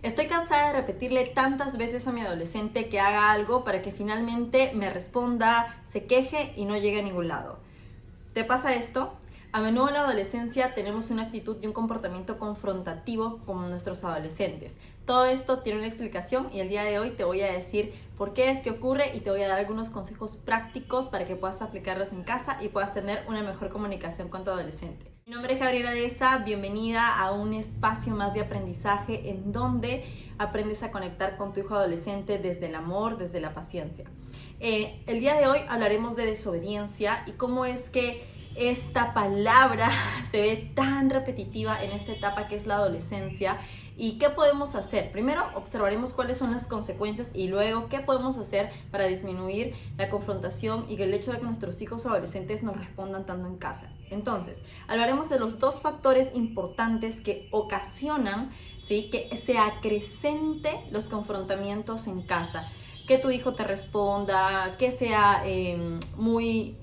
Estoy cansada de repetirle tantas veces a mi adolescente que haga algo para que finalmente me responda, se queje y no llegue a ningún lado. ¿Te pasa esto? A menudo en la adolescencia tenemos una actitud y un comportamiento confrontativo como nuestros adolescentes. Todo esto tiene una explicación y el día de hoy te voy a decir por qué es que ocurre y te voy a dar algunos consejos prácticos para que puedas aplicarlos en casa y puedas tener una mejor comunicación con tu adolescente. Mi nombre es Gabriela Deza, bienvenida a un espacio más de aprendizaje en donde aprendes a conectar con tu hijo adolescente desde el amor, desde la paciencia. El día de hoy hablaremos de desobediencia y cómo es que esta palabra se ve tan repetitiva en esta etapa que es la adolescencia. ¿Y qué podemos hacer? Primero observaremos cuáles son las consecuencias y luego qué podemos hacer para disminuir la confrontación y el hecho de que nuestros hijos adolescentes nos respondan tanto en casa. Entonces, hablaremos de los dos factores importantes que ocasionan, ¿sí?, que se acrecente los confrontamientos en casa. Que tu hijo te responda, que sea muy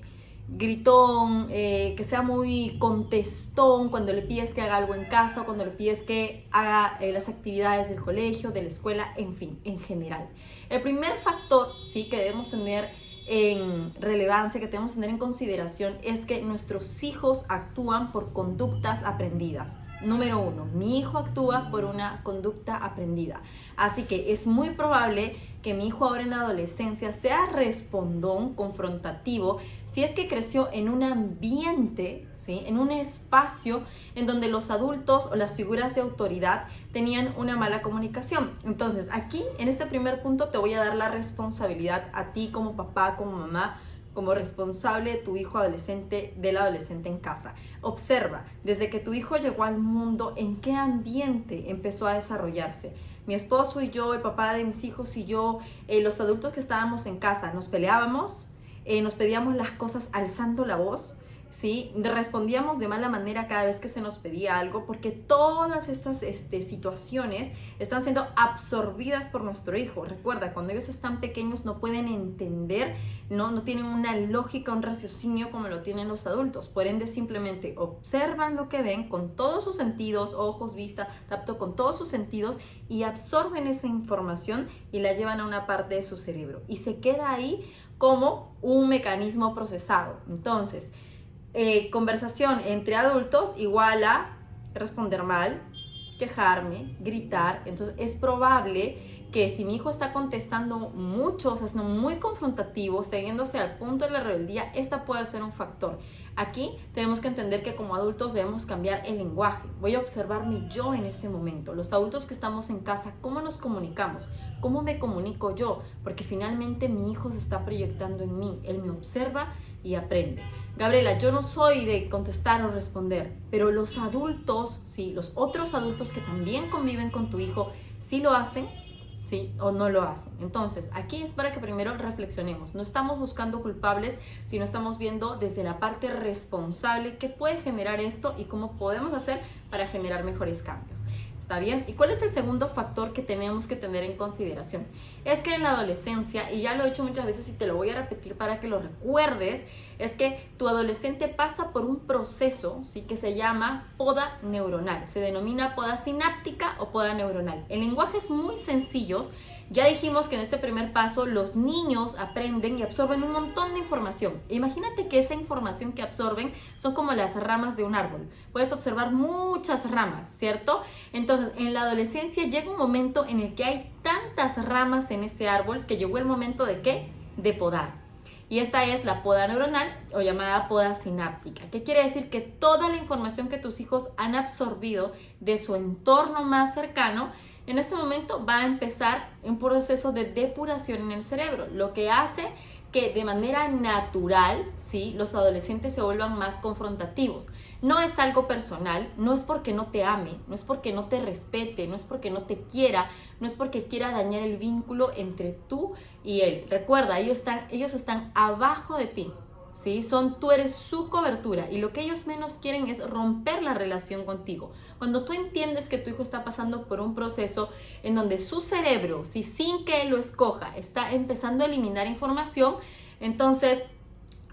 gritón, que sea muy contestón cuando le pides que haga algo en casa o cuando le pides que haga las actividades del colegio, de la escuela, en fin, en general. El primer factor, sí, que debemos tener en relevancia, que debemos tener en consideración es que nuestros hijos actúan por conductas aprendidas. Número 1, mi hijo actúa por una conducta aprendida. Así que es muy probable que mi hijo ahora en la adolescencia sea respondón, confrontativo, si es que creció en un ambiente, ¿sí?, en un espacio en donde los adultos o las figuras de autoridad tenían una mala comunicación. Entonces, aquí, en este primer punto, te voy a dar la responsabilidad a ti como papá, como mamá, como responsable de tu hijo adolescente, del adolescente en casa. Observa, desde que tu hijo llegó al mundo, en qué ambiente empezó a desarrollarse. Mi esposo y yo, el papá de mis hijos y yo, los adultos que estábamos en casa, nos peleábamos, nos pedíamos las cosas alzando la voz, ¿sí? Respondíamos de mala manera cada vez que se nos pedía algo, porque todas estas situaciones están siendo absorbidas por nuestro hijo. Recuerda, cuando ellos están pequeños no pueden entender, no tienen una lógica, un raciocinio como lo tienen los adultos. Por ende, simplemente observan lo que ven con todos sus sentidos, ojos, vista, tacto, con todos sus sentidos, y absorben esa información y la llevan a una parte de su cerebro y se queda ahí como un mecanismo procesado. Entonces, conversación entre adultos igual a responder mal, quejarme, gritar. Entonces es probable que si mi hijo está contestando mucho, o sea, siendo muy confrontativo, siguiéndose al punto de la rebeldía, esta puede ser un factor. Aquí tenemos que entender que como adultos debemos cambiar el lenguaje. Voy a observarme yo en este momento. Los adultos que estamos en casa, ¿cómo nos comunicamos? ¿Cómo me comunico yo? Porque finalmente mi hijo se está proyectando en mí. Él me observa y aprende. Gabriela, yo no soy de contestar o responder, pero los adultos, sí, los otros adultos que también conviven con tu hijo, sí lo hacen, ¿sí?, o no lo hacen. Entonces, aquí es para que primero reflexionemos. No estamos buscando culpables, sino estamos viendo desde la parte responsable qué puede generar esto y cómo podemos hacer para generar mejores cambios. ¿Está bien? ¿Y cuál es el segundo factor que tenemos que tener en consideración? Es que en la adolescencia, y ya lo he dicho muchas veces y te lo voy a repetir para que lo recuerdes, es que tu adolescente pasa por un proceso, ¿sí?, que se llama poda neuronal. Se denomina poda sináptica o poda neuronal. En lenguajes muy sencillos, ya dijimos que en este primer paso los niños aprenden y absorben un montón de información. Imagínate que esa información que absorben son como las ramas de un árbol. Puedes observar muchas ramas, ¿cierto? Entonces, en la adolescencia llega un momento en el que hay tantas ramas en ese árbol que llegó el momento de ¿qué? De podar. Y esta es la poda neuronal o llamada poda sináptica. ¿Qué quiere decir? Que toda la información que tus hijos han absorbido de su entorno más cercano, en este momento va a empezar un proceso de depuración en el cerebro, lo que hace que de manera natural, ¿sí?, los adolescentes se vuelvan más confrontativos. No es algo personal, no es porque no te ame, no es porque no te respete, no es porque no te quiera, no es porque quiera dañar el vínculo entre tú y él. Recuerda, ellos están abajo de ti, ¿sí? Tú eres su cobertura y lo que ellos menos quieren es romper la relación contigo. Cuando tú entiendes que tu hijo está pasando por un proceso en donde su cerebro, si sin que él lo escoja, está empezando a eliminar información, entonces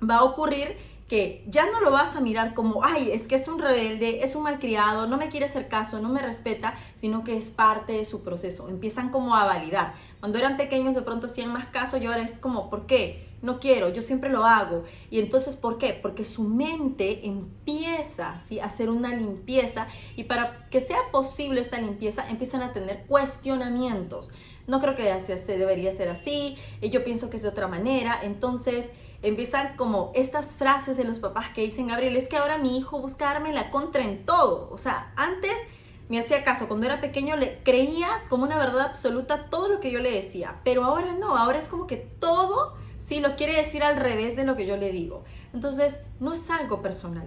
va a ocurrir que ya no lo vas a mirar como, ay, es que es un rebelde, es un malcriado, no me quiere hacer caso, no me respeta, sino que es parte de su proceso. Empiezan como a validar. Cuando eran pequeños de pronto hacían más caso y ahora es como, ¿por qué? No quiero, yo siempre lo hago. Y entonces, ¿por qué? Porque su mente empieza, ¿sí?, a hacer una limpieza, y para que sea posible esta limpieza empiezan a tener cuestionamientos. No creo que debería ser así, yo pienso que es de otra manera. Entonces empiezan como estas frases de los papás que dicen, Gabriel, es que ahora mi hijo busca darme la contra en todo. O sea, antes me hacía caso, cuando era pequeño le creía como una verdad absoluta todo lo que yo le decía, pero ahora no, ahora es como que todo sí lo quiere decir al revés de lo que yo le digo. Entonces no es algo personal,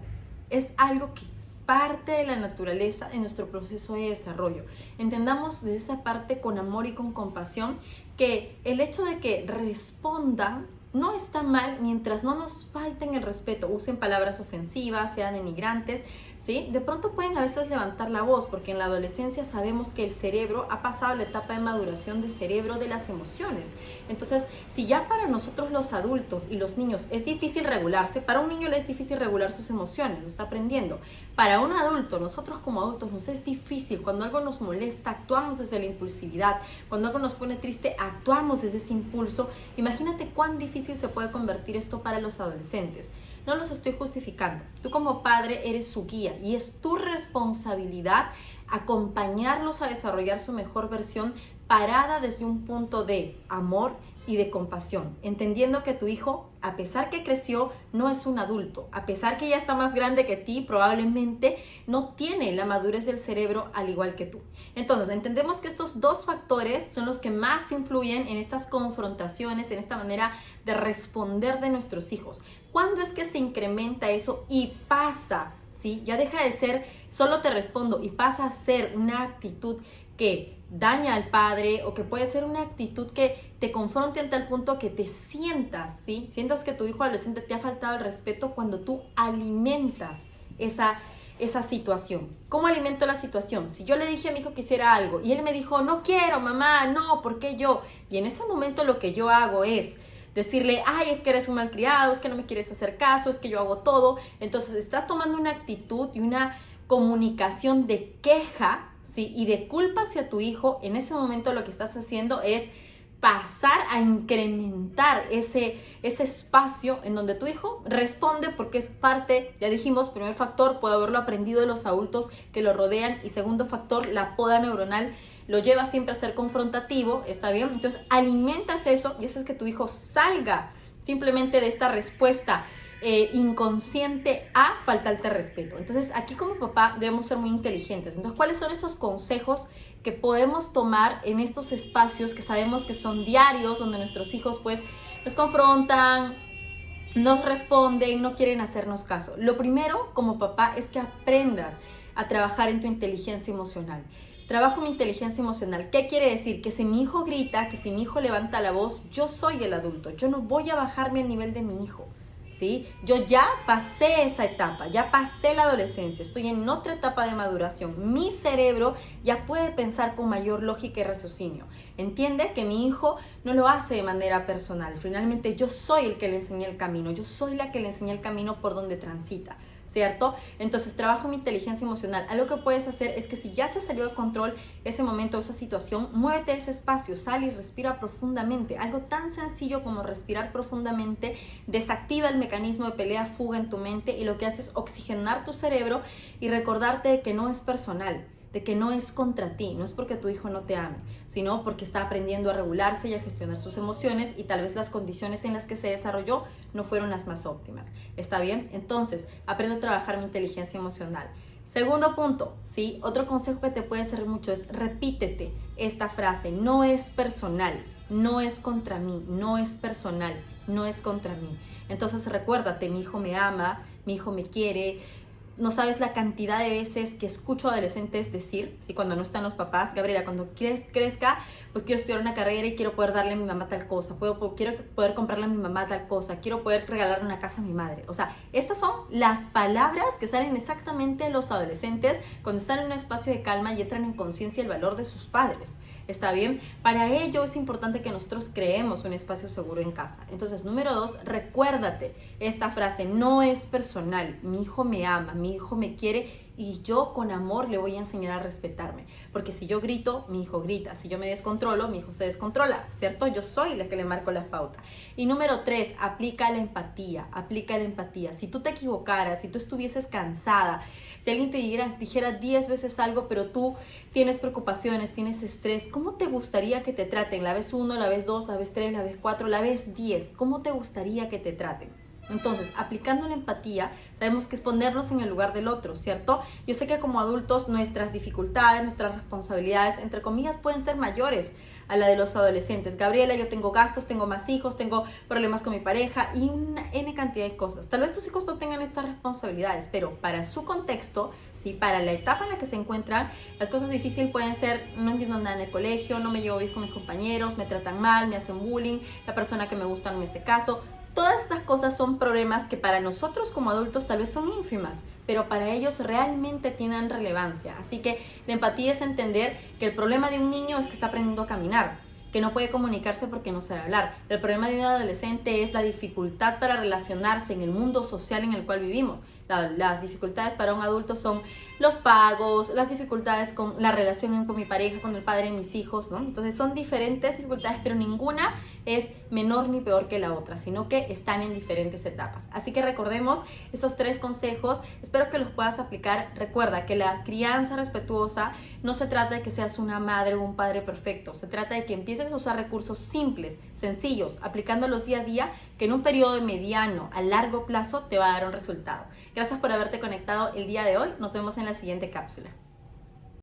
es algo que es parte de la naturaleza en nuestro proceso de desarrollo. Entendamos de esa parte con amor y con compasión que el hecho de que respondan no está mal mientras no nos falten el respeto, usen palabras ofensivas, sean denigrantes, ¿sí? De pronto pueden a veces levantar la voz, porque en la adolescencia sabemos que el cerebro ha pasado la etapa de maduración del cerebro de las emociones. Entonces, si ya para nosotros los adultos y los niños es difícil regularse, para un niño le es difícil regular sus emociones, lo está aprendiendo. Para un adulto, nosotros como adultos nos es difícil, cuando algo nos molesta, actuamos desde la impulsividad, cuando algo nos pone triste, actuamos desde ese impulso. Imagínate cuán difícil se puede convertir esto para los adolescentes. No los estoy justificando. Tú como padre eres su guía y es tu responsabilidad acompañarlos a desarrollar su mejor versión parada desde un punto de amor y de compasión, entendiendo que tu hijo, a pesar que creció, no es un adulto, a pesar que ya está más grande que ti, probablemente no tiene la madurez del cerebro al igual que tú. Entonces, entendemos que estos dos factores son los que más influyen en estas confrontaciones, en esta manera de responder de nuestros hijos. ¿Cuándo es que se incrementa eso y pasa, ¿sí? Ya deja de ser solo te respondo y pasa a ser una actitud que daña al padre, o que puede ser una actitud que te confronte en tal punto que te sientas, ¿sí? Sientas que tu hijo adolescente te ha faltado el respeto cuando tú alimentas esa situación. ¿Cómo alimento la situación? Si yo le dije a mi hijo que hiciera algo y él me dijo, no quiero, mamá, no, ¿por qué yo? Y en ese momento lo que yo hago es decirle, ay, es que eres un malcriado, es que no me quieres hacer caso, es que yo hago todo. Entonces estás tomando una actitud y una comunicación de queja, ¿sí?, y de culpa hacia tu hijo. En ese momento lo que estás haciendo es pasar a incrementar ese espacio en donde tu hijo responde, porque es parte, ya dijimos, primer factor, puede haberlo aprendido de los adultos que lo rodean, y segundo factor, la poda neuronal lo lleva siempre a ser confrontativo, ¿está bien? Entonces alimentas eso y haces que tu hijo salga simplemente de esta respuesta inconsciente a faltarte respeto. Entonces aquí como papá debemos ser muy inteligentes. Entonces, ¿cuáles son esos consejos que podemos tomar en estos espacios que sabemos que son diarios, donde nuestros hijos pues nos confrontan, nos responden, no quieren hacernos caso? Lo primero como papá es que aprendas a trabajar en tu inteligencia emocional. Trabajo mi inteligencia emocional. ¿Qué quiere decir? Que si mi hijo grita, que si mi hijo levanta la voz, yo soy el adulto. Yo no voy a bajarme al nivel de mi hijo, ¿sí? Yo ya pasé esa etapa, ya pasé la adolescencia, estoy en otra etapa de maduración. Mi cerebro ya puede pensar con mayor lógica y raciocinio. Entiende que mi hijo no lo hace de manera personal. Finalmente yo soy el que le enseñé el camino, yo soy la que le enseñé el camino por donde transita, ¿cierto? Entonces trabajo mi inteligencia emocional. Algo que puedes hacer es que si ya se salió de control ese momento, esa situación, muévete a ese espacio, sal y respira profundamente. Algo tan sencillo como respirar profundamente desactiva el mecanismo de pelea-fuga en tu mente, y lo que hace es oxigenar tu cerebro y recordarte de que no es personal, de que no es contra ti, no es porque tu hijo no te ame, sino porque está aprendiendo a regularse y a gestionar sus emociones, y tal vez las condiciones en las que se desarrolló no fueron las más óptimas. ¿Está bien? Entonces, aprendo a trabajar mi inteligencia emocional. Segundo punto, ¿sí? Otro consejo que te puede servir mucho es repítete esta frase: no es personal, no es contra mí, no es personal, no es contra mí. Entonces recuérdate, mi hijo me ama, mi hijo me quiere. No sabes la cantidad de veces que escucho a adolescentes decir, ¿sí?, cuando no están los papás: Gabriela, cuando crezca, pues quiero estudiar una carrera y quiero poder darle a mi mamá tal cosa, quiero poder comprarle a mi mamá tal cosa, quiero poder regalarle una casa a mi madre. O sea, estas son las palabras que salen exactamente de los adolescentes cuando están en un espacio de calma y entran en conciencia el valor de sus padres. ¿está bien? Para ello es importante que nosotros creemos un espacio seguro en casa. Entonces, número 2, recuérdate esta frase: no es personal, mi hijo me ama, mi hijo me quiere y yo con amor le voy a enseñar a respetarme. Porque si yo grito, mi hijo grita. Si yo me descontrolo, mi hijo se descontrola, ¿cierto? Yo soy la que le marco las pautas. Y número 3, aplica la empatía, aplica la empatía. Si tú te equivocaras, si tú estuvieses cansada, si alguien te dijera 10 veces algo, pero tú tienes preocupaciones, tienes estrés, ¿cómo te gustaría que te traten? La vez 1, la vez 2, la vez 3, la vez 4, la vez 10. ¿Cómo te gustaría que te traten? Entonces, aplicando la empatía, sabemos que es ponernos en el lugar del otro, ¿cierto? Yo sé que como adultos nuestras dificultades, nuestras responsabilidades, entre comillas, pueden ser mayores a la de los adolescentes. Gabriela, yo tengo gastos, tengo más hijos, tengo problemas con mi pareja y una N cantidad de cosas. Tal vez tus hijos no tengan estas responsabilidades, pero para su contexto, ¿sí? Para la etapa en la que se encuentran, las cosas difíciles pueden ser: no entiendo nada en el colegio, no me llevo bien con mis compañeros, me tratan mal, me hacen bullying, la persona que me gusta no me hace caso. Todas esas cosas son problemas que para nosotros como adultos tal vez son ínfimas, pero para ellos realmente tienen relevancia. Así que la empatía es entender que el problema de un niño es que está aprendiendo a caminar, que no puede comunicarse porque no sabe hablar. El problema de un adolescente es la dificultad para relacionarse en el mundo social en el cual vivimos. Las dificultades para un adulto son los pagos, las dificultades con la relación con mi pareja, con el padre de mis hijos, ¿no? Entonces son diferentes dificultades, pero ninguna es menor ni peor que la otra, sino que están en diferentes etapas. Así que recordemos estos 3 consejos, espero que los puedas aplicar. Recuerda que la crianza respetuosa no se trata de que seas una madre o un padre perfecto, se trata de que empieces a usar recursos simples, sencillos, aplicándolos día a día, que en un periodo de mediano a largo plazo te va a dar un resultado. Gracias por haberte conectado el día de hoy. Nos vemos en la siguiente cápsula.